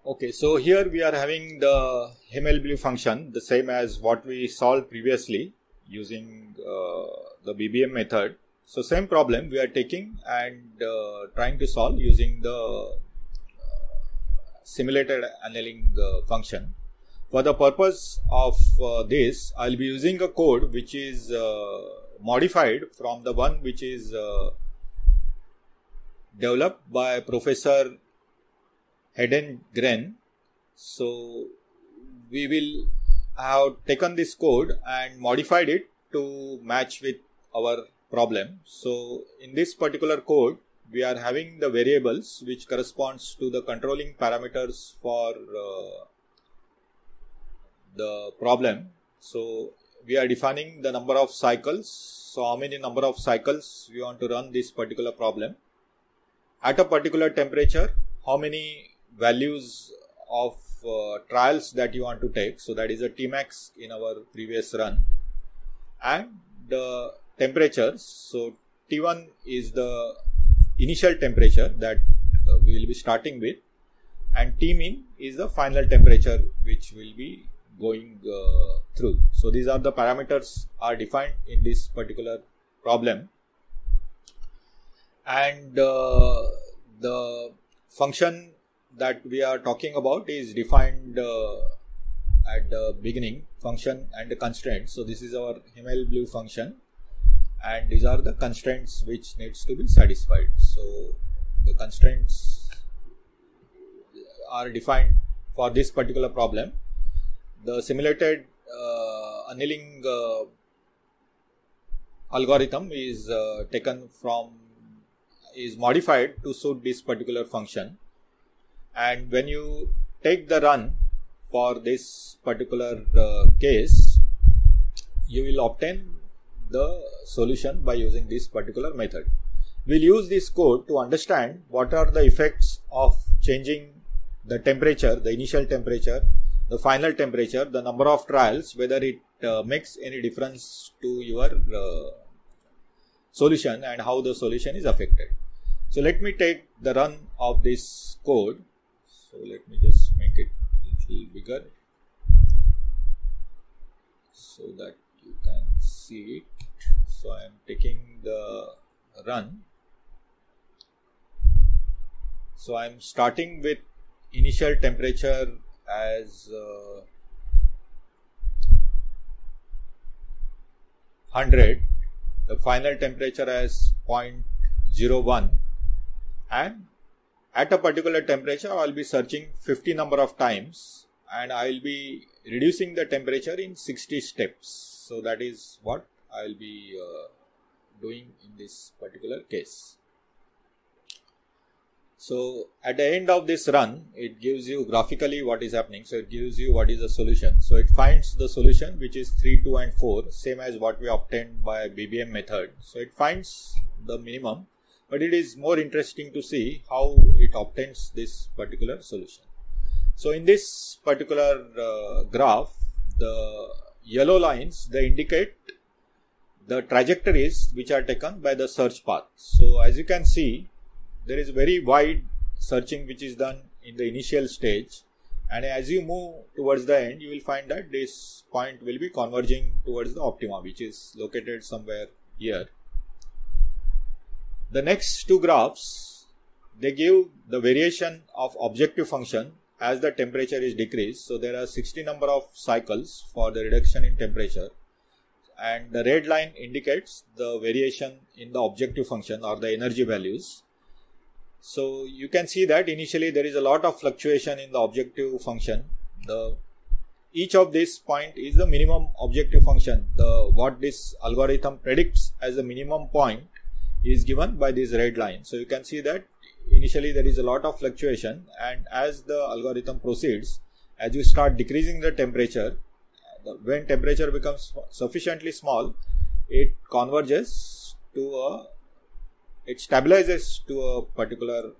Okay, so here we are having the Himmel-Blue function, the same as what we solved previously using the BBM method. So same problem we are taking and trying to solve using the simulated annealing function. For the purpose of this, I'll be using a code which is modified from the one which is developed by Professor Hedengren. So we will have taken this code and modified it to match with our problem. So in this particular code, we are having the variables which corresponds to the controlling parameters for the problem. So we are defining the number of cycles. So how many number of cycles we want to run this particular problem at a particular temperature, how many values of trials that you want to take. So that is a Tmax in our previous run, and the temperatures. So T1 is the initial temperature that we will be starting with, and Tmin is the final temperature which will be going through. So these are the parameters are defined in this particular problem, and the function that we are talking about is defined at the beginning, function and the constraints. So this is our Himmel-Blue function, and these are the constraints which needs to be satisfied. So the constraints are defined for this particular problem. The simulated annealing algorithm is modified to suit this particular function, and when you take the run for this particular case, you will obtain the solution by using this particular method. We'll use this code to understand what are the effects of changing the temperature, the initial temperature, the final temperature, the number of trials, whether it makes any difference to your solution and how the solution is affected. So let me take the run of this code. So let me just make it a little bigger so that you can see it. So I am taking the run. So I am starting with initial temperature as 100, the final temperature as 0.01, and at a particular temperature I will be searching 50 number of times, and I will be reducing the temperature in 60 steps. So that is what I will be doing in this particular case. So at the end of this run, it gives you graphically what is happening. So it gives you what is the solution. So it finds the solution which is 3, 2 and 4, same as what we obtained by BBM method. So it finds the minimum, but it is more interesting to see how it obtains this particular solution. So in this particular graph, the yellow lines, they indicate the trajectories which are taken by the search path. So as you can see, there is very wide searching which is done in the initial stage, and as you move towards the end, you will find that this point will be converging towards the optima, which is located somewhere here. The next two graphs, they give the variation of objective function as the temperature is decreased. So there are 60 number of cycles for the reduction in temperature, and the red line indicates the variation in the objective function or the energy values. So you can see that initially there is a lot of fluctuation in the objective function. Each of this point is the minimum objective function. What this algorithm predicts as the minimum point is given by this red line. So you can see that initially there is a lot of fluctuation, and as the algorithm proceeds, as you start decreasing the temperature, when temperature becomes sufficiently small, it converges to it stabilizes to a particular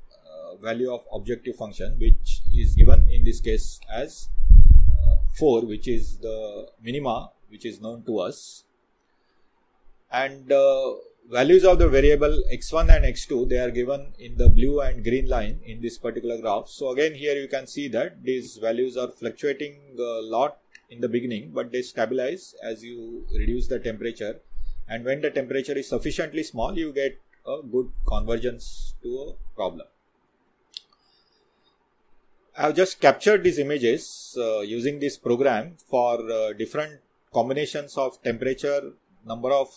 value of objective function, which is given in this case as 4, which is the minima which is known to us. And values of the variable x1 and x2, they are given in the blue and green line in this particular graph. So again here you can see that these values are fluctuating a lot in the beginning, but they stabilize as you reduce the temperature, and when the temperature is sufficiently small, you get a good convergence to a problem. I have just captured these images using this program for different combinations of temperature, number of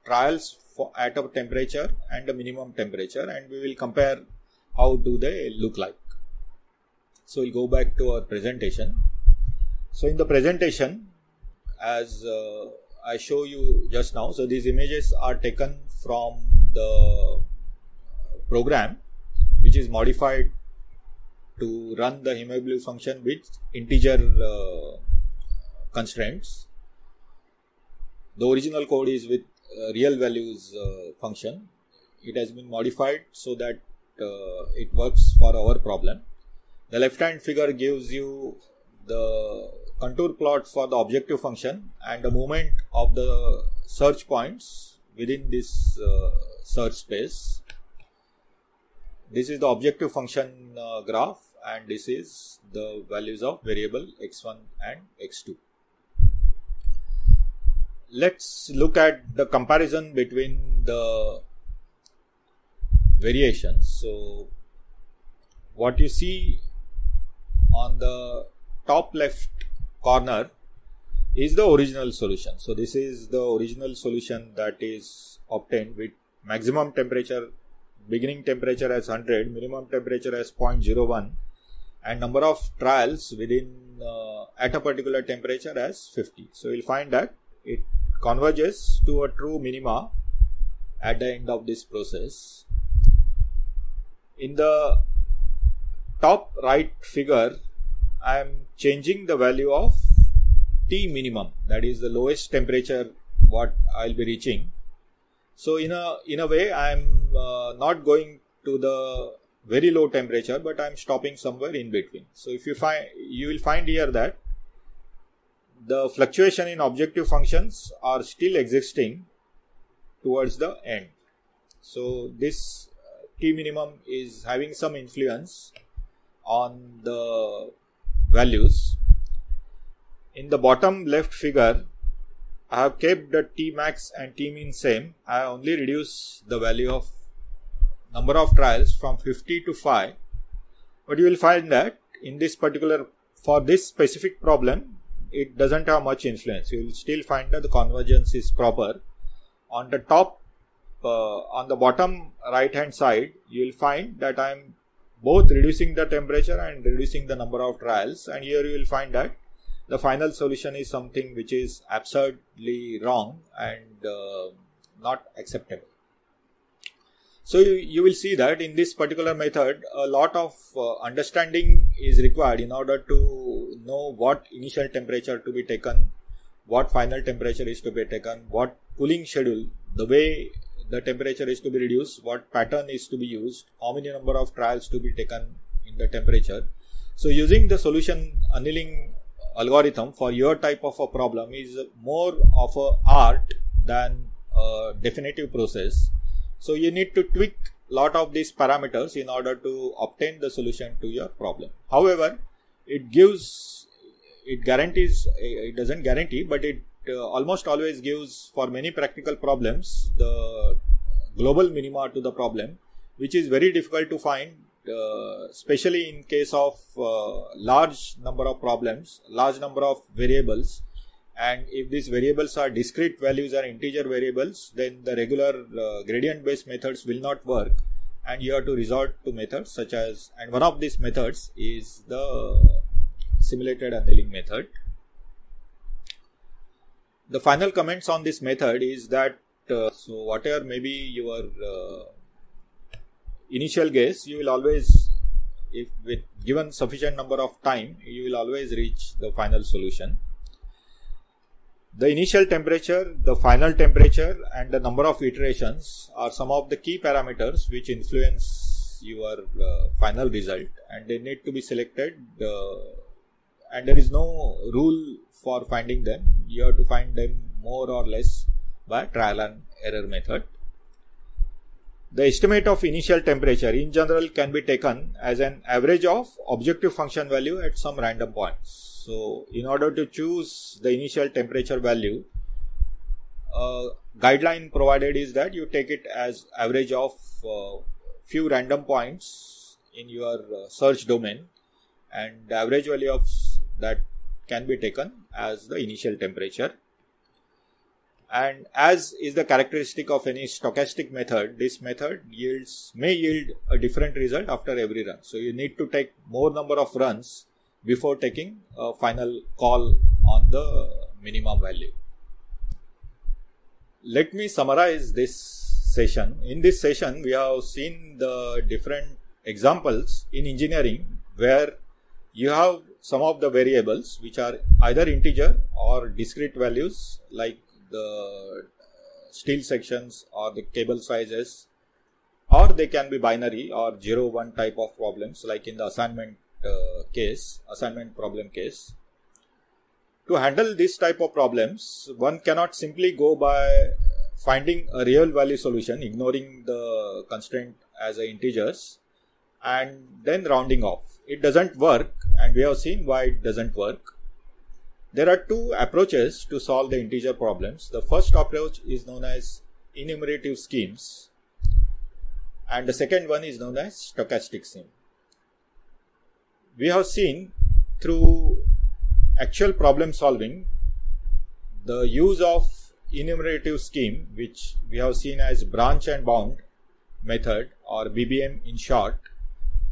trials at a temperature and a minimum temperature, and we will compare how do they look like. So we'll go back to our presentation. So in the presentation, as I show you just now, so these images are taken from the program which is modified to run the HimaBlue function with integer constraints. The original code is with real values function. It has been modified so that it works for our problem. The left hand figure gives you the contour plot for the objective function and the movement of the search points within this search space. This is the objective function graph, and this is the values of variable x1 and x2. Let's look at the comparison between the variations. So what you see on the top left corner is the original solution. So this is the original solution that is obtained with maximum temperature, beginning temperature as 100, minimum temperature as 0.01, and number of trials within at a particular temperature as 50. So you'll find that it converges to a true minima at the end of this process. In the top right figure, I am changing the value of T minimum, that is the lowest temperature what I'll be reaching. So in a way, I am not going to the very low temperature, but I am stopping somewhere in between. So if you will find here that the fluctuation in objective functions are still existing towards the end. So this T minimum is having some influence on the values. In the bottom left figure, I have kept the T max and T min same. I have only reduced the value of number of trials from 50 to 5. But you will find that in this particular, for this specific problem, it doesn't have much influence. You will still find that the convergence is proper. On the top, on the bottom right hand side, you will find that I am both reducing the temperature and reducing the number of trials, and here you will find that the final solution is something which is absurdly wrong and not acceptable. So you will see that in this particular method, a lot of understanding is required in order to know what initial temperature to be taken, what final temperature is to be taken, what cooling schedule, the way the temperature is to be reduced, what pattern is to be used, how many number of trials to be taken in the temperature. So using the solution annealing algorithm for your type of a problem is more of an art than a definitive process. So you need to tweak a lot of these parameters in order to obtain the solution to your problem. However, it doesn't guarantee, but it almost always gives, for many practical problems, the global minima to the problem, which is very difficult to find, especially in case of large number of problems, large number of variables. And if these variables are discrete values or integer variables, then the regular gradient based methods will not work, and you have to resort to methods such as, and one of these methods is the simulated annealing method. The final comments on this method is that so whatever may be your initial guess, you will always, if with given sufficient number of time, you will always reach the final solution. The initial temperature, the final temperature, and the number of iterations are some of the key parameters which influence your final result, and they need to be selected, and there is no rule for finding them. You have to find them more or less by trial and error method. The estimate of initial temperature in general can be taken as an average of objective function value at some random points. So in order to choose the initial temperature value, guideline provided is that you take it as average of few random points in your search domain, and the average value of that can be taken as the initial temperature. And as is the characteristic of any stochastic method, this method may yield a different result after every run. So you need to take more number of runs before taking a final call on the minimum value. Let me summarize this session. In this session, we have seen the different examples in engineering where you have some of the variables which are either integer or discrete values, like the steel sections or the cable sizes, or they can be binary or 0-1 type of problems, like in the assignment problem case. To handle this type of problems, one cannot simply go by finding a real value solution, ignoring the constraint as integers, and then rounding off. It doesn't work, and we have seen why it doesn't work. There are two approaches to solve the integer problems. The first approach is known as enumerative schemes, and the second one is known as stochastic scheme. We have seen through actual problem solving the use of enumerative scheme, which we have seen as branch and bound method, or BBM in short.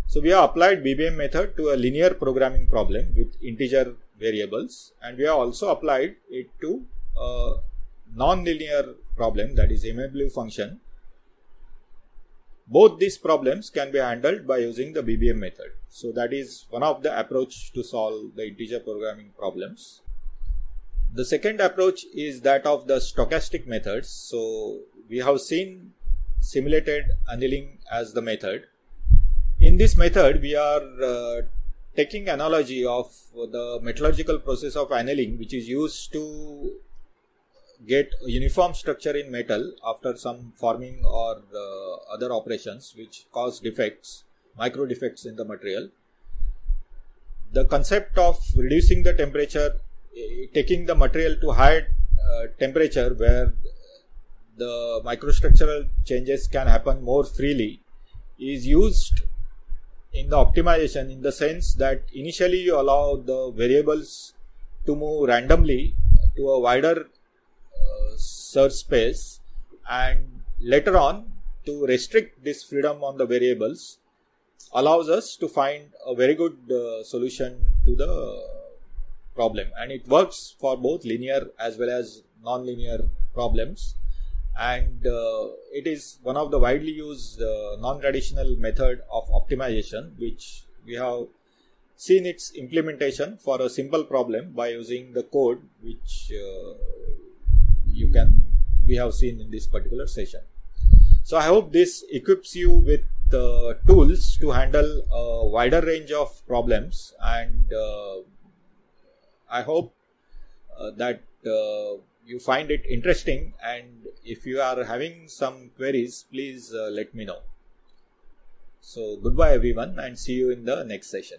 So we have applied BBM method to a linear programming problem with integer variables, and we have also applied it to a non-linear problem, that is MW function. Both these problems can be handled by using the BBM method. So that is one of the approach to solve the integer programming problems. The second approach is that of the stochastic methods. So we have seen simulated annealing as the method. In this method, we are taking analogy of the metallurgical process of annealing, which is used to get a uniform structure in metal after some forming or other operations which cause defects, micro defects in the material. The concept of reducing the temperature, taking the material to higher temperature where the microstructural changes can happen more freely, is used in the optimization, in the sense that initially you allow the variables to move randomly to a wider search space, and later on to restrict this freedom on the variables allows us to find a very good solution to the problem, and it works for both linear as well as non-linear problems. And it is one of the widely used non-traditional method of optimization, which we have seen its implementation for a simple problem by using the code which we have seen in this particular session. So I hope this equips you with tools to handle a wider range of problems, and I hope that you find it interesting, and if you are having some queries, please let me know. So goodbye everyone, and see you in the next session.